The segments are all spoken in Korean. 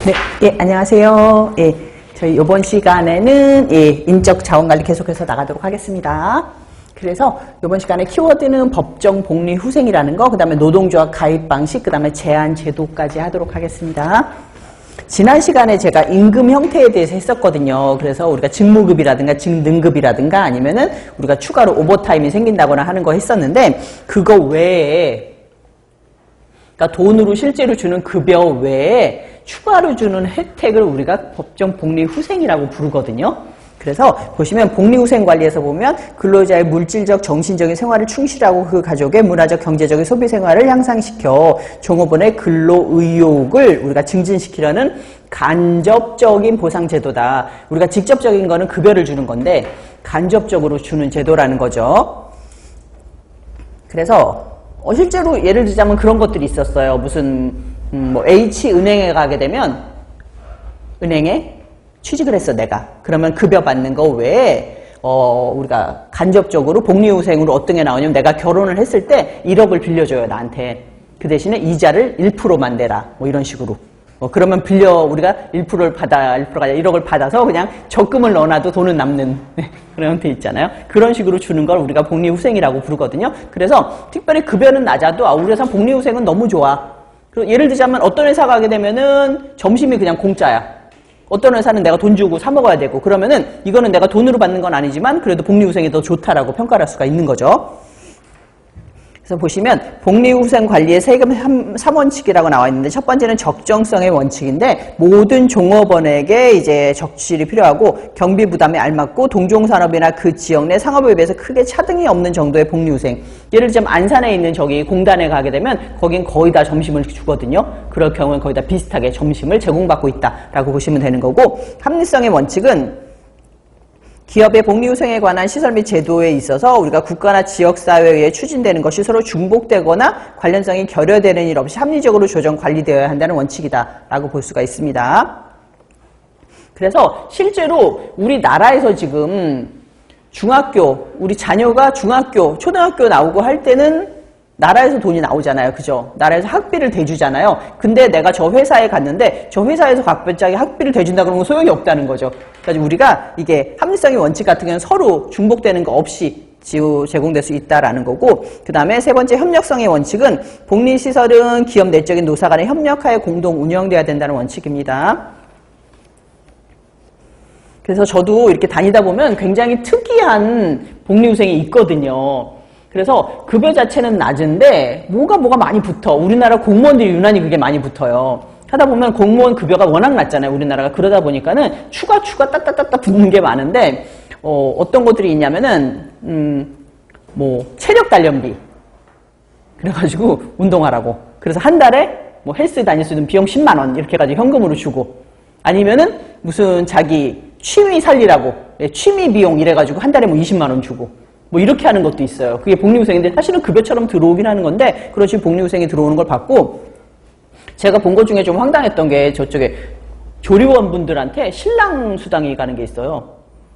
예, 안녕하세요. 예, 저희 이번 시간에는 인적 자원관리 계속해서 나가도록 하겠습니다. 그래서 이번 시간에 키워드는 법정 복리 후생이라는 거, 그 다음에 노동조합 가입 방식, 그 다음에 제한 제도까지 하도록 하겠습니다. 지난 시간에 제가 임금 형태에 대해서 했었거든요. 그래서 우리가 직무급이라든가 직능급이라든가 아니면은 우리가 추가로 오버타임이 생긴다거나 하는 거 했었는데, 그거 외에, 그러니까 돈으로 실제로 주는 급여 외에 추가로 주는 혜택을 우리가 법정 복리 후생이라고 부르거든요. 그래서 보시면 복리후생 관리에서 보면 근로자의 물질적, 정신적인 생활을 충실하고 그 가족의 문화적, 경제적인 소비 생활을 향상시켜 종업원의 근로 의욕을 우리가 증진시키려는 간접적인 보상제도다. 우리가 직접적인 거는 급여를 주는 건데 간접적으로 주는 제도라는 거죠. 그래서 실제로 예를 들자면 그런 것들이 있었어요. 무슨 뭐 H은행에 가게 되면 은행에 취직을 했어 내가. 그러면 급여 받는 거 외에 우리가 간접적으로 복리후생으로 어떤 게 나오냐면 내가 결혼을 했을 때 1억을 빌려줘요 나한테. 그 대신에 이자를 1%만 내라. 뭐 이런 식으로. 그러면 우리가 1%를 받아 1억을 받아서 그냥 적금을 넣어놔도 돈은 남는 그런 형태 있잖아요. 그런 식으로 주는 걸 우리가 복리후생이라고 부르거든요. 그래서 특별히 급여는 낮아도 우리 회사 복리후생은 너무 좋아. 예를 들자면 어떤 회사 가게 되면은 점심이 그냥 공짜야. 어떤 회사는 내가 돈 주고 사 먹어야 되고 그러면은 이거는 내가 돈으로 받는 건 아니지만 그래도 복리후생이 더 좋다라고 평가를 할 수가 있는 거죠. 그래서 보시면 복리후생 관리의 세금 3원칙이라고 나와 있는데 첫 번째는 적정성의 원칙인데 모든 종업원에게 이제 적실이 필요하고 경비 부담에 알맞고 동종산업이나 그 지역 내 상업에 비해서 크게 차등이 없는 정도의 복리후생. 예를 들자면 안산에 있는 저기 공단에 가게 되면 거긴 거의 다 점심을 주거든요. 그럴 경우는 거의 다 비슷하게 점심을 제공받고 있다라고 보시면 되는 거고, 합리성의 원칙은 기업의 복리후생에 관한 시설 및 제도에 있어서 우리가 국가나 지역사회에 의해 추진되는 것이 서로 중복되거나 관련성이 결여되는 일 없이 합리적으로 조정 관리되어야 한다는 원칙이다라고 볼 수가 있습니다. 그래서 실제로 우리나라에서 지금 우리 자녀가 중학교, 초등학교 나오고 할 때는 나라에서 돈이 나오잖아요. 그죠? 나라에서 학비를 대주잖아요. 근데 내가 저 회사에 갔는데 저 회사에서 갑자기 학비를 대준다 그러면 소용이 없다는 거죠. 그러니까 우리가 이게 합리성의 원칙 같은 경우는 서로 중복되는 거 없이 제공될 수 있다라는 거고, 그 다음에 세 번째 협력성의 원칙은 복리시설은 기업 내적인 노사 간에 협력하여 공동 운영돼야 된다는 원칙입니다. 그래서 저도 이렇게 다니다 보면 굉장히 특이한 복리후생이 있거든요. 그래서 급여 자체는 낮은데 뭐가 많이 붙어. 우리나라 공무원들이 유난히 그게 많이 붙어요. 하다 보면 공무원 급여가 워낙 낮잖아요. 우리나라가. 그러다 보니까는 추가 따따따따 붙는 게 많은데 어떤 것들이 있냐면은 뭐 체력 단련비 그래가지고 운동하라고. 그래서 한 달에 뭐 헬스 다닐 수 있는 비용 10만 원 이렇게 해가지고 현금으로 주고, 아니면은 무슨 자기 취미 살리라고 취미 비용 이래가지고 한 달에 뭐 20만 원 주고 뭐 이렇게 하는 것도 있어요. 그게 복리후생인데 사실은 급여처럼 들어오긴 하는 건데 그렇지 복리후생이 들어오는 걸 받고, 제가 본 것 중에 좀 황당했던 게 저쪽에 조리원분들한테 신랑 수당이 가는 게 있어요.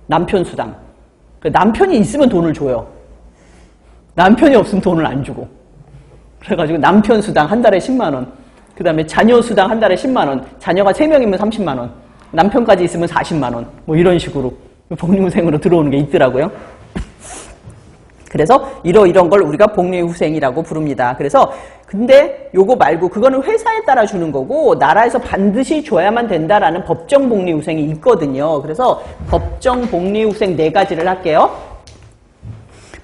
남편 수당. 남편이 있으면 돈을 줘요. 남편이 없으면 돈을 안 주고. 그래가지고 남편 수당 한 달에 10만 원. 그 다음에 자녀 수당 한 달에 10만 원. 자녀가 3명이면 30만 원. 남편까지 있으면 40만 원. 뭐 이런 식으로 복리후생으로 들어오는 게 있더라고요. 그래서 이런 걸 우리가 복리후생이라고 부릅니다. 그래서 근데 요거 말고 그거는 회사에 따라 주는 거고 나라에서 반드시 줘야만 된다라는 법정 복리후생이 있거든요. 그래서 법정 복리후생 4가지를 할게요.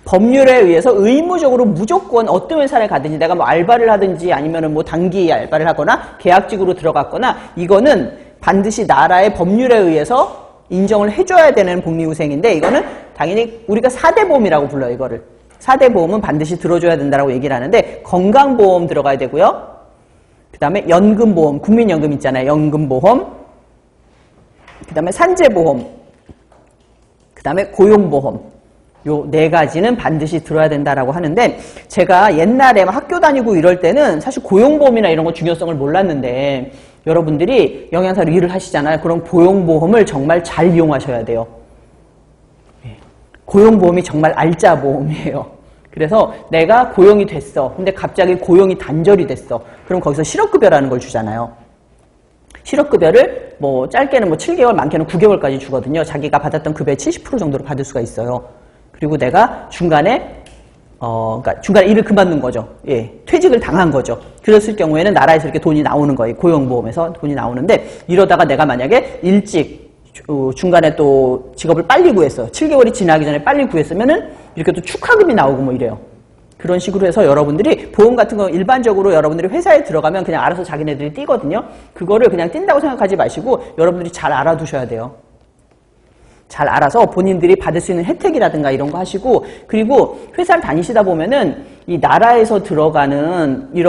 법률에 의해서 의무적으로 무조건 어떤 회사를 가든지 내가 뭐 알바를 하든지 아니면은 뭐 단기 알바를 하거나 계약직으로 들어갔거나 이거는 반드시 나라의 법률에 의해서 인정을 해줘야 되는 복리후생인데, 이거는 당연히 우리가 4대 보험이라고 불러요. 이거를 4대 보험은 반드시 들어줘야 된다고 얘기를 하는데, 건강보험 들어가야 되고요. 그 다음에 연금보험, 국민연금 있잖아요. 연금보험, 그 다음에 산재보험, 그 다음에 고용보험, 요 4가지는 반드시 들어야 된다라고 하는데, 제가 옛날에 학교 다니고 이럴 때는 사실 고용보험이나 이런 거 중요성을 몰랐는데, 여러분들이 영양사로 일을 하시잖아요. 그럼 고용보험을 정말 잘 이용하셔야 돼요. 고용보험이 정말 알짜 보험이에요. 그래서 내가 고용이 됐어. 근데 갑자기 고용이 단절이 됐어. 그럼 거기서 실업급여라는 걸 주잖아요. 실업급여를 뭐 짧게는 뭐 7개월, 많게는 9개월까지 주거든요. 자기가 받았던 급여의 70% 정도를 받을 수가 있어요. 그리고 내가 중간에 그러니까 중간에 일을 그만둔 거죠. 예, 퇴직을 당한 거죠. 그랬을 경우에는 나라에서 이렇게 돈이 나오는 거예요. 고용보험에서 돈이 나오는데 이러다가 내가 만약에 일찍 중간에 또 직업을 빨리 구했어. 7개월이 지나기 전에 빨리 구했으면은 이렇게 또 축하금이 나오고 뭐 이래요. 그런 식으로 해서 여러분들이 보험 같은 거 일반적으로 여러분들이 회사에 들어가면 그냥 알아서 자기네들이 띄거든요. 그거를 그냥 띈다고 생각하지 마시고 여러분들이 잘 알아두셔야 돼요. 잘 알아서 본인들이 받을 수 있는 혜택이라든가 이런 거 하시고, 그리고 회사를 다니시다 보면은 이 나라에서 들어가는 이런